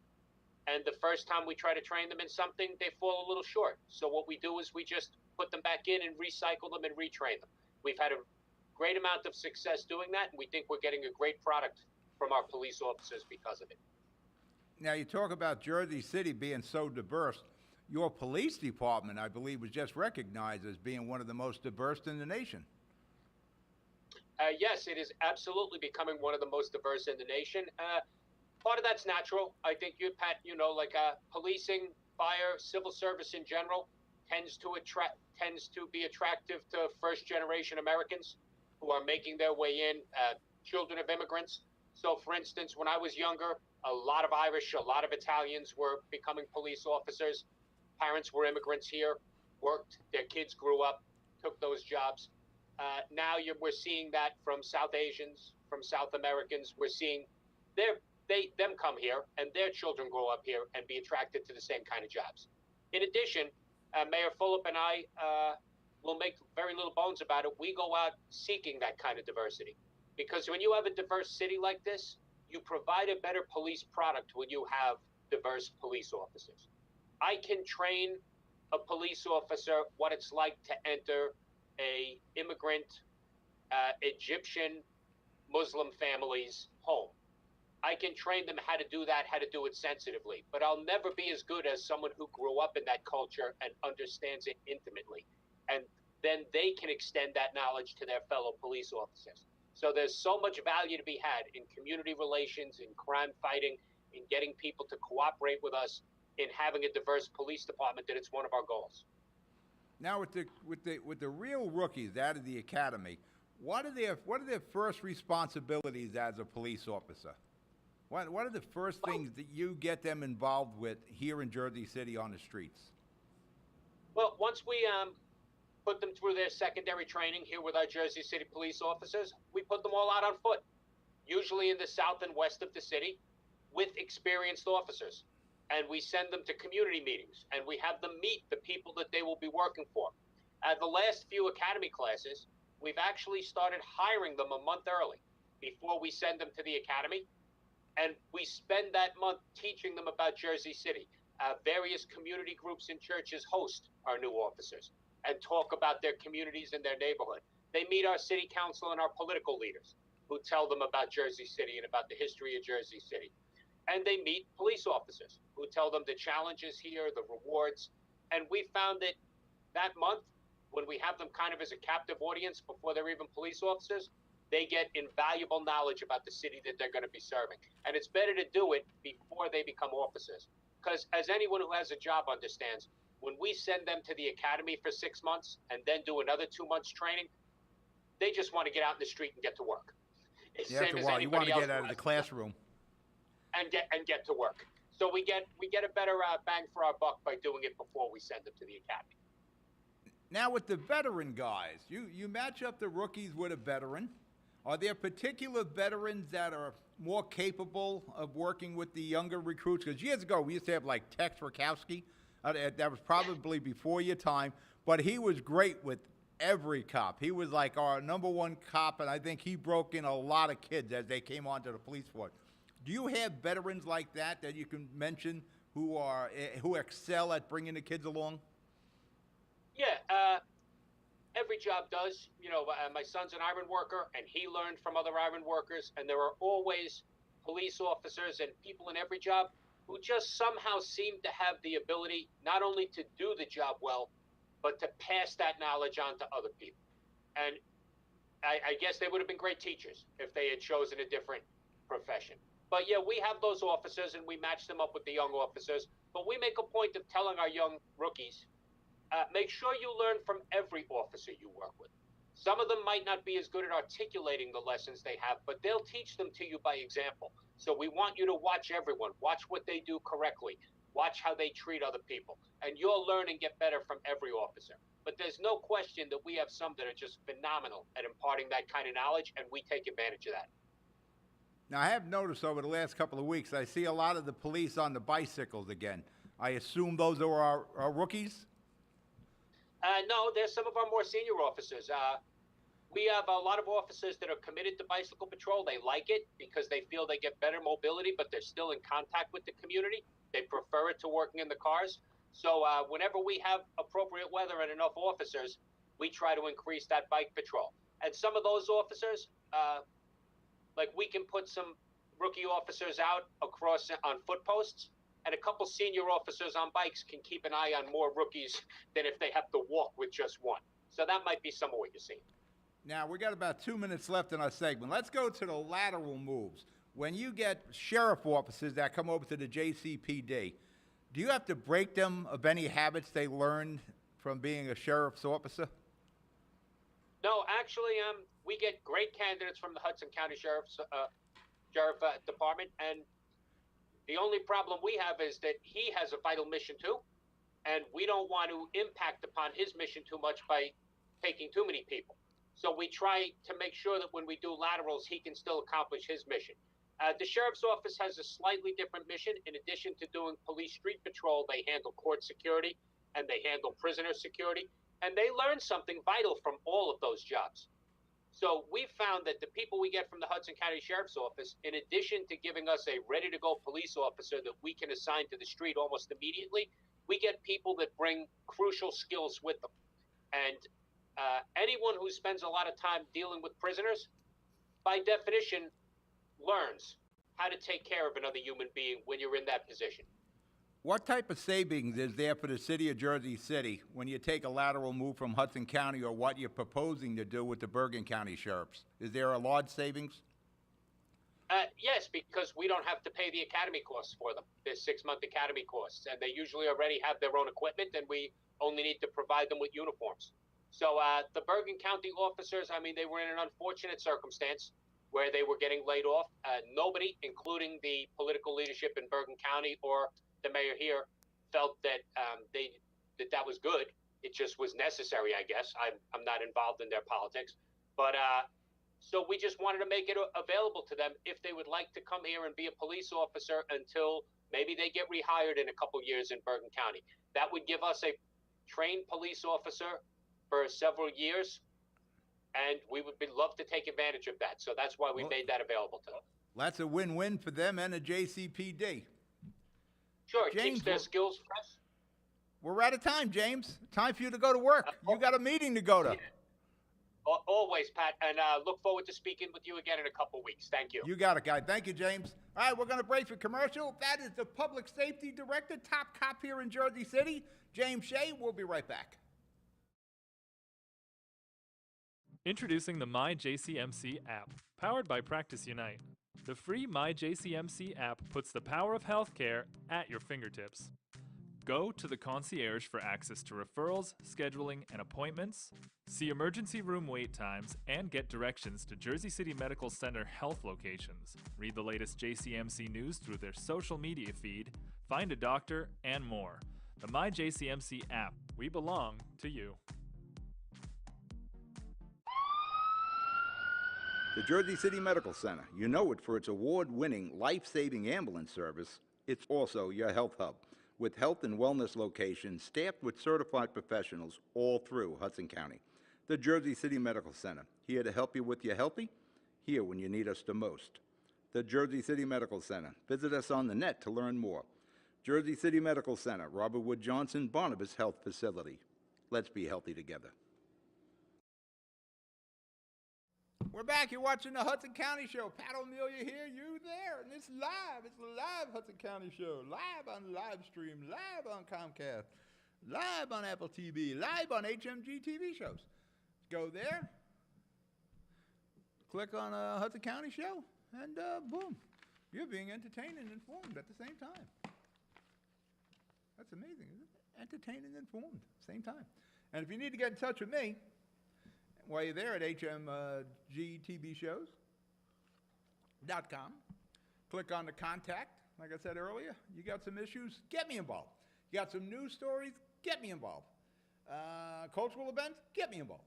and the first time we try to train them in something, they fall a little short. So what we do is we just put them back in and recycle them and retrain them. We've had a great amount of success doing that, and we think we're getting a great product from our police officers because of it. Now, you talk about Jersey City being so diverse. Your police department, I believe, was just recognized as being one of the most diverse in the nation. Yes, it is absolutely becoming one of the most diverse in the nation. Part of that's natural. I think you, Pat, like policing, fire, civil service in general tends to be attractive to first-generation Americans who are making their way in, children of immigrants. So, for instance, when I was younger, a lot of Irish, a lot of Italians were becoming police officers. Parents were immigrants here, worked, their kids grew up, took those jobs. Now we're seeing that from South Asians, from South Americans. We're seeing them come here and their children grow up here and be attracted to the same kind of jobs. In addition, Mayor Fulop and I will make very little bones about it. We go out seeking that kind of diversity, because when you have a diverse city like this, you provide a better police product when you have diverse police officers. I can train a police officer what it's like to enter a immigrant Egyptian Muslim family's home. I can train them how to do that, how to do it sensitively, but I'll never be as good as someone who grew up in that culture and understands it intimately. And then they can extend that knowledge to their fellow police officers. So there's so much value to be had in community relations, in crime fighting, in getting people to cooperate with us, in having a diverse police department, that it's one of our goals. Now, with the real rookies out of the academy, what are their first responsibilities as a police officer? What are the first things that you get them involved with here in Jersey City on the streets? Well, once we put them through their secondary training here with our Jersey City police officers, we put them all out on foot, usually in the south and west of the city, with experienced officers. And we send them to community meetings, and we have them meet the people that they will be working for. The last few academy classes, we've actually started hiring them a month early before we send them to the academy. And we spend that month teaching them about Jersey City. Various community groups and churches host our new officers and talk about their communities and their neighborhood. They meet our city council and our political leaders who tell them about Jersey City and about the history of Jersey City. And they meet police officers who tell them the challenges here, the rewards. And we found that month, when we have them kind of as a captive audience before they're even police officers, they get invaluable knowledge about the city that they're going to be serving. And it's better to do it before they become officers. Because as anyone who has a job understands, when we send them to the academy for 6 months and then do another 2 months training, they just want to get out in the street and get to work. It's Yeah, after a while, you want to get out of the classroom. And get to work. So we get a better bang for our buck by doing it before we send them to the academy. Now, with the veteran guys, you match up the rookies with a veteran. Are there particular veterans that are more capable of working with the younger recruits? Because years ago, we used to have like Tex Rakowski. That was probably before your time, but he was great with every cop. He was like our #1 cop, and I think he broke in a lot of kids as they came onto the police force. Do you have veterans like that you can mention who excel at bringing the kids along? Yeah, every job does. My son's an iron worker, and he learned from other iron workers, and there are always police officers and people in every job who just somehow seem to have the ability not only to do the job well, but to pass that knowledge on to other people. And I guess they would have been great teachers if they had chosen a different profession. But yeah, we have those officers, and we match them up with the young officers. But we make a point of telling our young rookies, make sure you learn from every officer you work with. Some of them might not be as good at articulating the lessons they have, but they'll teach them to you by example. So we want you to watch everyone, watch what they do correctly, watch how they treat other people, and you'll learn and get better from every officer. But there's no question that we have some that are just phenomenal at imparting that kind of knowledge, and we take advantage of that. Now, I have noticed over the last couple of weeks, I see a lot of the police on the bicycles again. I assume those are our rookies? No, there's some of our more senior officers. We have a lot of officers that are committed to bicycle patrol. They like it because they feel they get better mobility, but they're still in contact with the community. They prefer it to working in the cars. So whenever we have appropriate weather and enough officers, we try to increase that bike patrol. And some of those officers, like we can put some rookie officers out across on foot posts, and a couple senior officers on bikes can keep an eye on more rookies than if they have to walk with just one. So that might be some of what you're seeing. Now, we got about 2 minutes left in our segment. Let's go to the lateral moves. When you get sheriff officers that come over to the JCPD, do you have to break them of any habits they learned from being a sheriff's officer? No, actually, we get great candidates from the Hudson County Sheriff's Department, and the only problem we have is that he has a vital mission too, and we don't want to impact upon his mission too much by taking too many people. So we try to make sure that when we do laterals, he can still accomplish his mission. The sheriff's office has a slightly different mission. In addition to doing police street patrol, they handle court security and they handle prisoner security, and they learn something vital from all of those jobs. So we've found that the people we get from the Hudson County Sheriff's Office, in addition to giving us a ready-to-go police officer that we can assign to the street almost immediately, we get people that bring crucial skills with them. And anyone who spends a lot of time dealing with prisoners, by definition, learns how to take care of another human being when you're in that position. What type of savings is there for the city of Jersey City when you take a lateral move from Hudson County, or what you're proposing to do with the Bergen County Sheriffs? Is there a large savings? Yes, because we don't have to pay the academy costs for them. There's 6-month academy costs, and they usually already have their own equipment, and we only need to provide them with uniforms. So the Bergen County officers, I mean, they were in an unfortunate circumstance where they were getting laid off. Nobody, including the political leadership in Bergen County or the mayor here, felt that that was good. It just was necessary, I guess. I'm not involved in their politics, but so we just wanted to make it available to them if they would like to come here and be a police officer until maybe they get rehired in a couple years in Bergen County. That would give us a trained police officer for several years, and we would love to take advantage of that. So that's why we made that available to them. That's a win-win for them and the JCPD. Sure, it James, keeps their skills fresh. We're out of time, James. Time for you to go to work. You got a meeting to go to. Yeah. Always, Pat, and look forward to speaking with you again in a couple weeks. Thank you. You got it, guy. Thank you, James. All right, we're going to break for commercial. That is the Public Safety Director, top cop here in Jersey City, James Shea. We'll be right back. Introducing the MyJCMC app, powered by Practice Unite. The free MyJCMC app puts the power of healthcare at your fingertips. Go to the concierge for access to referrals, scheduling, and appointments, see emergency room wait times, and get directions to Jersey City Medical Center health locations. Read the latest JCMC news through their social media feed, find a doctor, and more. The MyJCMC app. We belong to you. The Jersey City Medical Center. You know it for its award-winning, life-saving ambulance service. It's also your health hub, with health and wellness locations staffed with certified professionals all through Hudson County. The Jersey City Medical Center, here to help you with your healthy, here when you need us the most. The Jersey City Medical Center. Visit us on the net to learn more. Jersey City Medical Center, Robert Wood Johnson, Barnabas Health Facility. Let's be healthy together. We're back. You're watching the Hudson County Show. Pat O'Melia here, you there, and it's live. It's the live Hudson County Show. Live on live stream, live on Comcast, live on Apple TV, live on HMG TV shows. Go there, click on Hudson County Show, and boom, you're being entertained and informed at the same time. That's amazing, isn't it? Entertained and informed, same time. And if you need to get in touch with me, while you're there at hmgtvshows.com, click on the contact. Like I said earlier, you got some issues, get me involved. You got some news stories, get me involved. Cultural events, get me involved.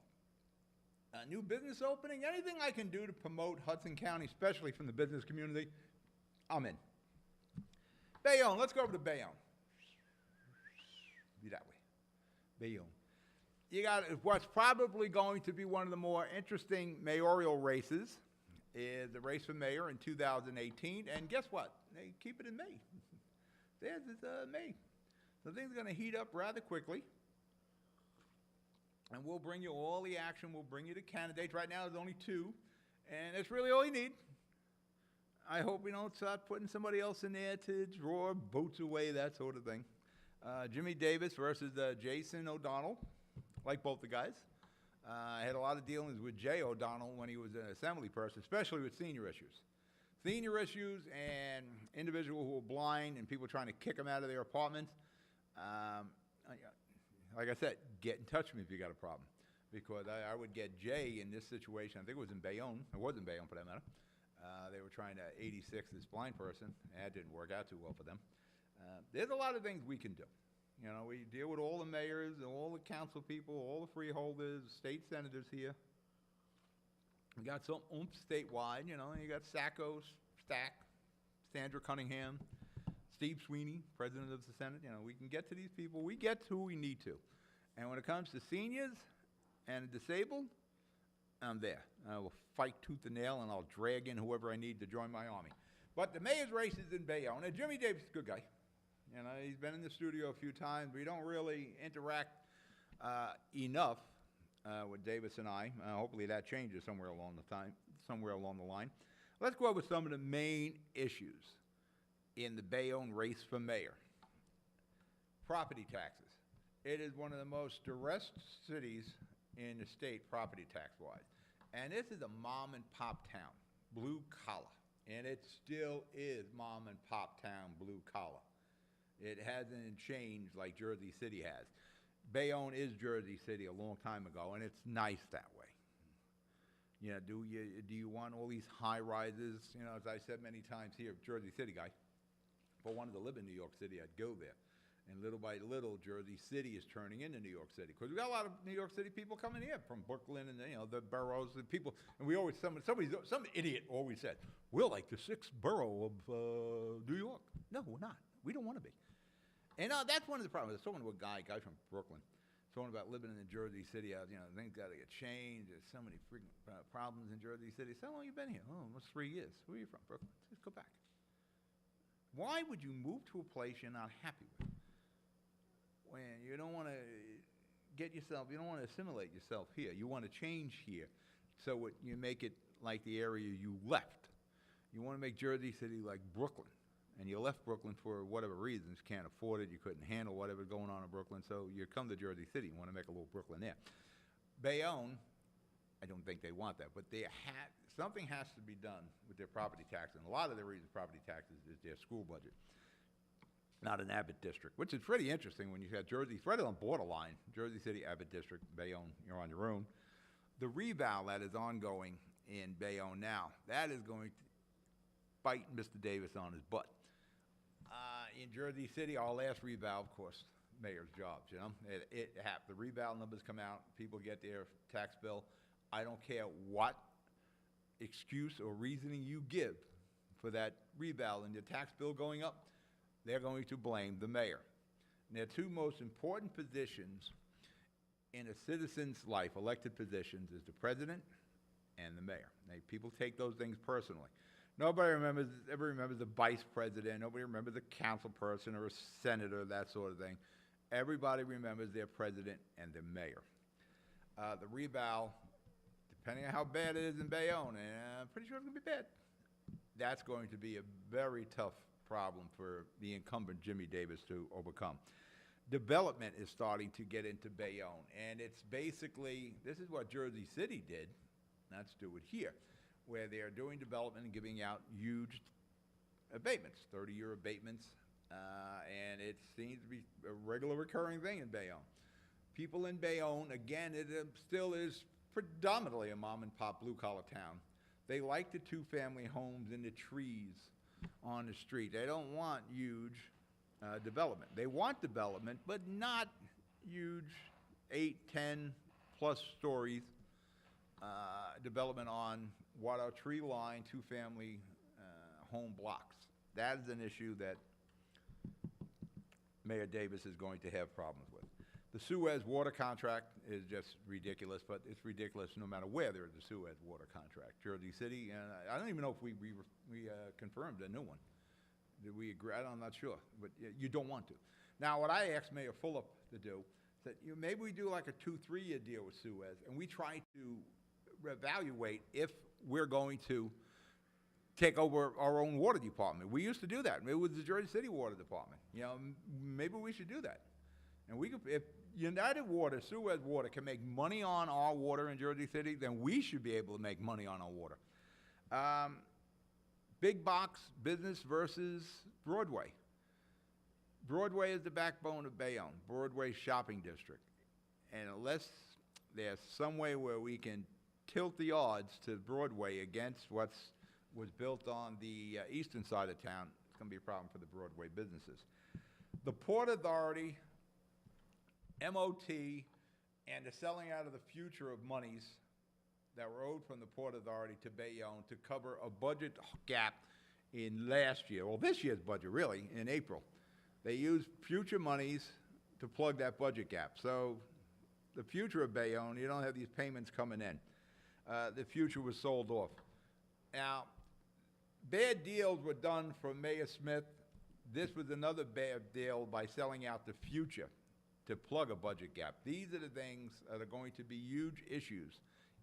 New business opening, anything I can do to promote Hudson County, especially from the business community, I'm in. Bayonne, let's go over to Bayonne. Be that way. Bayonne. You got what's probably going to be one of the more interesting mayoral races is the race for mayor in 2018. And guess what? They keep it in May. Theirs is May. So things are going to heat up rather quickly. And we'll bring you all the action. We'll bring you the candidates. Right now, there's only 2. And that's really all you need. I hope we don't start putting somebody else in there to draw votes away, that sort of thing. Jimmy Davis versus Jason O'Donnell. Like both the guys. I had a lot of dealings with Jay O'Donnell when he was an assembly person, especially with senior issues. Senior issues and individuals who are blind and people trying to kick them out of their apartments. Like I said, get in touch with me if you got a problem. Because I would get Jay in this situation. I think it was in Bayonne. It was in Bayonne for that matter. They were trying to 86 this blind person. That didn't work out too well for them. There's a lot of things we can do. You know, we deal with all the mayors, and all the council people, all the freeholders, state senators here. We got some oomph statewide, you know, you got Sacco, Stack, Sandra Cunningham, Steve Sweeney, president of the Senate. You know, we can get to these people. We get to who we need to. And when it comes to seniors and disabled, I'm there. I will fight tooth and nail, and I'll drag in whoever I need to join my army. But the mayor's race is in Bayonne. And Jimmy Davis is a good guy. You know, he's been in the studio a few times. We don't really interact enough with Davis and I. Hopefully that changes somewhere along the line. Let's go over some of the main issues in the Bayonne race for mayor. Property taxes. It is one of the most distressed cities in the state, property tax-wise. And this is a mom-and-pop town, blue collar. And it still is mom-and-pop town, blue collar. It hasn't changed like Jersey City has. Bayonne is Jersey City a long time ago, and it's nice that way. You know, do you want all these high rises? You know, as I said many times here, Jersey City guy. If I wanted to live in New York City, I'd go there. And little by little, Jersey City is turning into New York City. Because we got a lot of New York City people coming here from Brooklyn and, you know, the boroughs and people. And we always, some idiot always said, we're like the 6th borough of New York. No, we're not. We don't want to be. And that's one of the problems. I was talking to a guy from Brooklyn, talking about living in Jersey City. You know, things got to get changed. There's so many freaking problems in Jersey City. So how long you been here? Oh, almost 3 years. Where are you from? Brooklyn. Just go back. Why would you move to a place you're not happy with? When you don't want to you don't want to assimilate yourself here. You want to change here so you make it like the area you left. You want to make Jersey City like Brooklyn. And you left Brooklyn for whatever reasons, can't afford it, you couldn't handle whatever's going on in Brooklyn, so you come to Jersey City, you want to make a little Brooklyn there. Bayonne, I don't think they want that, but something has to be done with their property tax, and a lot of the reasons property taxes is their school budget, not an Abbott district, which is pretty interesting when you got Jersey, it's right on borderline, Jersey City, Abbott district, Bayonne, you're on your own. The revow that is ongoing in Bayonne now, that is going to bite Mr. Davis on his butt. In Jersey City, our last revow, of course, mayor's jobs, you know. It happened. The revow numbers come out. People get their tax bill. I don't care what excuse or reasoning you give for that revow and your tax bill going up, they're going to blame the mayor. And their 2 most important positions in a citizen's life, elected positions, is the president and the mayor. People take those things personally. Nobody ever remembers the vice president. Nobody remembers the council person or a senator, that sort of thing. Everybody remembers their president and their mayor. The revow, depending on how bad it is in Bayonne, and I'm pretty sure it's going to be bad, that's going to be a very tough problem for the incumbent Jimmy Davis to overcome. Development is starting to get into Bayonne, and it's basically, this is what Jersey City did, let's do it here, where they're doing development and giving out huge abatements, 30-year abatements, and it seems to be a regular recurring thing in Bayonne. People in Bayonne, again, it still is predominantly a mom and pop blue collar town. They like the two-family homes in the trees on the street. They don't want huge development. They want development, but not huge 8, 10 plus stories development on what are tree-lined two-family home blocks. That is an issue that Mayor Davis is going to have problems with. The Suez water contract is just ridiculous, but it's ridiculous no matter where there's a Suez water contract. Jersey City, and I don't even know if we confirmed a new one. Did we agree? I'm not sure, but you don't want to. Now, what I asked Mayor Fulop to do, that maybe we do like a 2-3 year deal with Suez, and we try to evaluate if we're going to take over our own water department. We used to do that. It was the Jersey City Water Department. You know, maybe we should do that. And we could, if United Water, Suez Water, can make money on our water in Jersey City, then we should be able to make money on our water. Big box business versus Broadway. Broadway is the backbone of Bayonne, Broadway shopping district. And unless there's some way where we can tilt the odds to Broadway against was built on the eastern side of town, it's going to be a problem for the Broadway businesses. The Port Authority, MOT, and the selling out of the future of monies that were owed from the Port Authority to Bayonne to cover a budget gap in last year, well, this year's budget, really, in April. They used future monies to plug that budget gap. So the future of Bayonne, you don't have these payments coming in. The future was sold off. Now, bad deals were done from Mayor Smith. This was another bad deal by selling out the future to plug a budget gap. These are the things that are going to be huge issues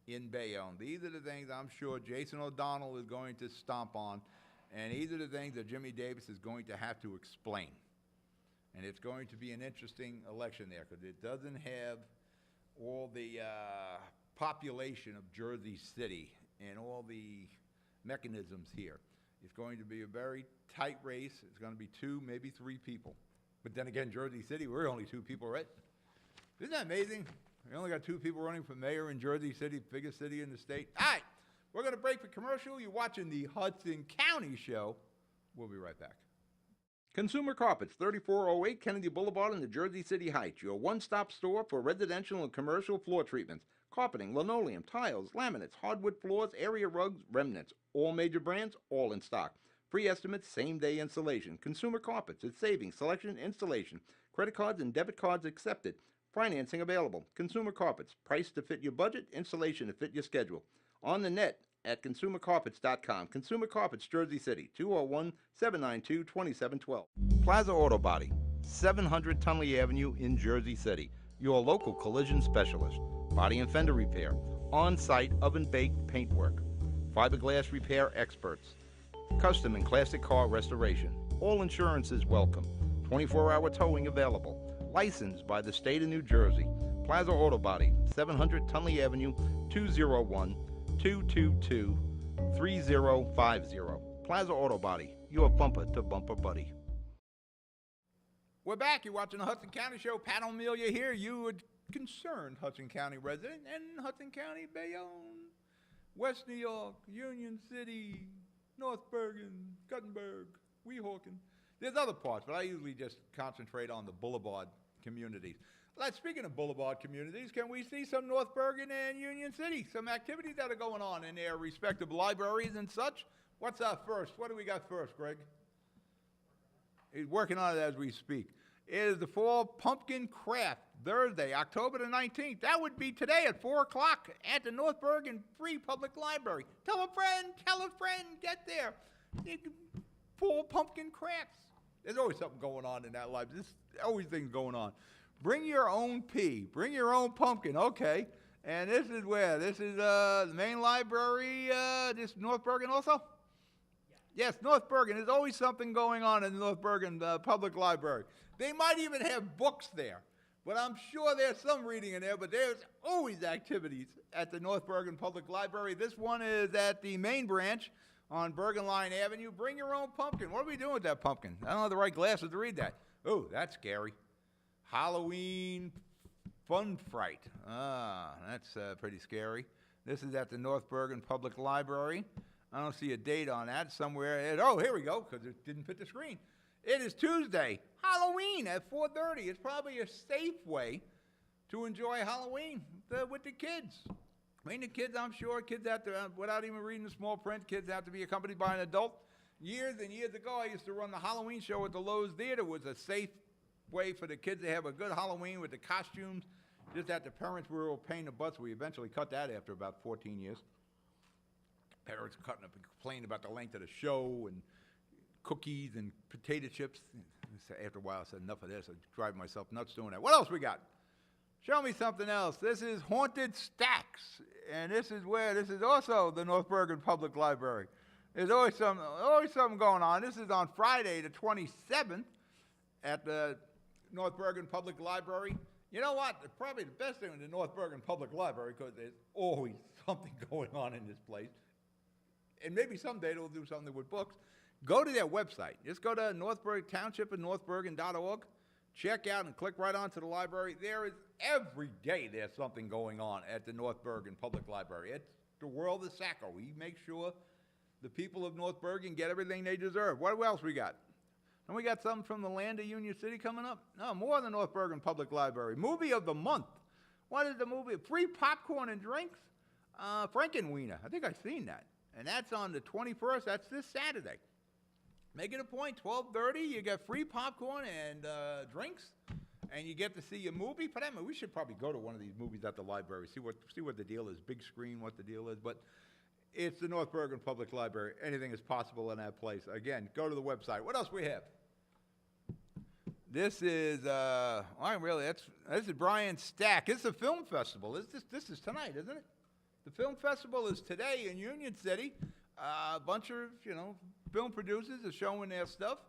in Bayonne. These are the things I'm sure Jason O'Donnell is going to stomp on, and these are the things that Jimmy Davis is going to have to explain. And it's going to be an interesting election there because it doesn't have all the population of Jersey City and all the mechanisms here. It's going to be a very tight race. It's going to be 2, maybe 3 people. But then again, Jersey City, we're only 2 people, right? Isn't that amazing? We only got 2 people running for mayor in Jersey City, biggest city in the state. All right, we're going to break for commercial. You're watching the Hudson County Show. We'll be right back. Consumer Carpets, 3408 Kennedy Boulevard in the Jersey City Heights, your one-stop store for residential and commercial floor treatments, carpeting, linoleum, tiles, laminates, hardwood floors, area rugs, remnants, all major brands, all in stock. Free estimates, same-day installation. Consumer Carpets, it's savings, selection, installation. Credit cards and debit cards accepted. Financing available. Consumer Carpets, price to fit your budget, installation to fit your schedule. On the net at consumercarpets.com. Consumer Carpets, Jersey City, 201-792-2712. Plaza Auto Body, 700 Tunley Avenue in Jersey City. Your local collision specialist. Body and fender repair. On-site oven-baked paintwork. Fiberglass repair experts. Custom and classic car restoration. All insurance is welcome. 24-hour towing available. Licensed by the state of New Jersey. Plaza Auto Body, 700 Tunley Avenue, 201-222-3050. Plaza Auto Body, your bumper-to-bumper buddy. We're back. You're watching the Hudson County Show. Pat O'Melia here. You a concerned Hudson County resident and Hudson County, Bayonne, West New York, Union City, North Bergen, Guttenberg, Weehawken. There's other parts, but I usually just concentrate on the Boulevard communities. Speaking of Boulevard communities, can we see some North Bergen and Union City, some activities that are going on in their respective libraries and such? What's up first? What do we got first, Greg? He's working on it as we speak. It is the Fall Pumpkin Craft, Thursday, October the 19th. That would be today at 4 o'clock at the North Bergen Free Public Library. Tell a friend, get there. Fall Pumpkin Crafts. There's always something going on in that library. There's always things going on. Bring your own pea. Bring your own pumpkin. Okay. And this is where? This is the main library, this North Bergen also? Yes, North Bergen. There's always something going on in the North Bergen Public Library. They might even have books there. But I'm sure there's some reading in there, but there's always activities at the North Bergen Public Library. This one is at the main branch on Bergen Line Avenue. Bring your own pumpkin. What are we doing with that pumpkin? I don't have the right glasses to read that. Oh, that's scary. Halloween Fun Fright. That's pretty scary. This is at the North Bergen Public Library. I don't see a date on that somewhere. Oh, here we go, because it didn't fit the screen. It is Tuesday, Halloween at 4:30. It's probably a safe way to enjoy Halloween with the kids. I mean, the kids, I'm sure, kids have to, without even reading the small print, kids have to be accompanied by an adult. Years and years ago, I used to run the Halloween show at the Lowe's Theater. It was a safe way for the kids to have a good Halloween with the costumes. Just that the parents were a pain in the butts. We eventually cut that after about 14 years. Parents cutting up and complaining about the length of the show and cookies and potato chips. After a while, I said, enough of this. I drive myself nuts doing that. What else we got? Show me something else. This is Haunted Stacks, and this is also the North Bergen Public Library. There's always something going on. This is on Friday, the 27th, at the North Bergen Public Library. You know what? Probably the best thing in the North Bergen Public Library, because there's always something going on in this place. And maybe someday they'll do something with books. Go to their website. Just go to North Bergen Township and northbergen.org. Check out and click right onto the library. There is every day there's something going on at the North Bergen Public Library. It's the world of Sacco. We make sure the people of North Bergen get everything they deserve. What else we got? And we got something from the land of Union City coming up. No, more than North Bergen Public Library. Movie of the month. What is the movie? Free popcorn and drinks? Frankenweenie. I think I've seen that. And that's on the 21st. That's this Saturday. Make it a point, 12:30, you get free popcorn and drinks, and you get to see a movie. For that matter, we should probably go to one of these movies at the library, see what the deal is, big screen, what the deal is. But it's the North Bergen Public Library. Anything is possible in that place. Again, go to the website. What else we have? This is this is Brian Stack. It's a film festival. This is tonight, isn't it? The film festival is today in Union City. A bunch of film producers are showing their stuff.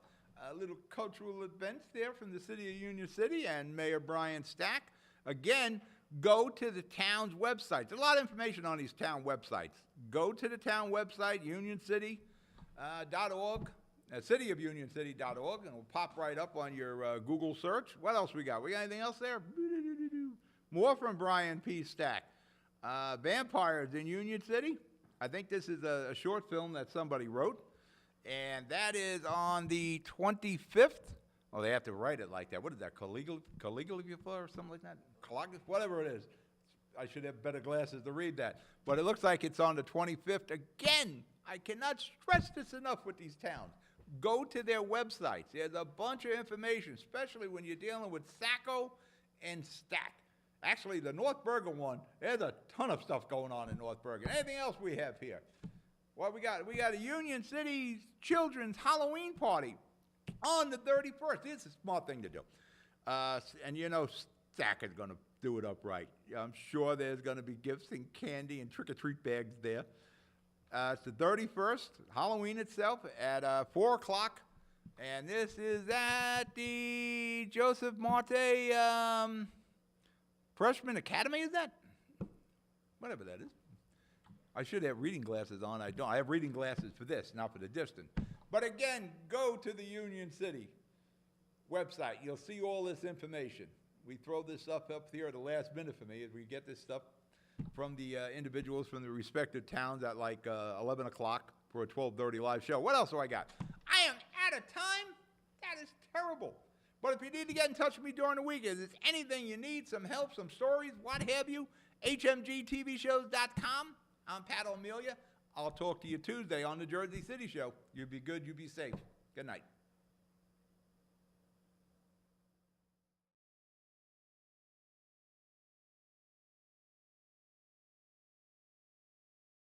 Little cultural events there from the city of Union City and Mayor Brian Stack. Again, go to the town's website. There's a lot of information on these town websites. Go to the town website, unioncity.org, cityofunioncity.org, and it'll pop right up on your Google search. What else we got? We got anything else there? More from Brian P. Stack. Vampires in Union City. I think this is a short film that somebody wrote, and that is on the 25th. Oh, they have to write it like that. What is that, Caligula or something like that? Whatever it is. I should have better glasses to read that. But it looks like it's on the 25th. Again, I cannot stress this enough with these towns. Go to their websites. There's a bunch of information, especially when you're dealing with Sacco and Stack. Actually, the North Bergen one, there's a ton of stuff going on in North Bergen. Anything else we have here? What we got? We got a Union City Children's Halloween party on the 31st. It's a smart thing to do. And Stack is going to do it up right. I'm sure there's going to be gifts and candy and trick-or-treat bags there. It's the 31st, Halloween itself, at 4 o'clock. And this is at the Joseph Marte Freshman Academy, is that? Whatever that is. I should have reading glasses on. I don't. I have reading glasses for this, not for the distant. But again, go to the Union City website. You'll see all this information. We throw this stuff up here at the last minute for me as we get this stuff from the individuals from the respective towns at like 11 o'clock for a 12:30 live show. What else do I got? I am out of time? That is terrible. But if you need to get in touch with me during the week, if there's anything you need, some help, some stories, what have you, hmgtvshows.com. I'm Pat O'Melia. I'll talk to you Tuesday on the Jersey City Show. You be good, you be safe. Good night.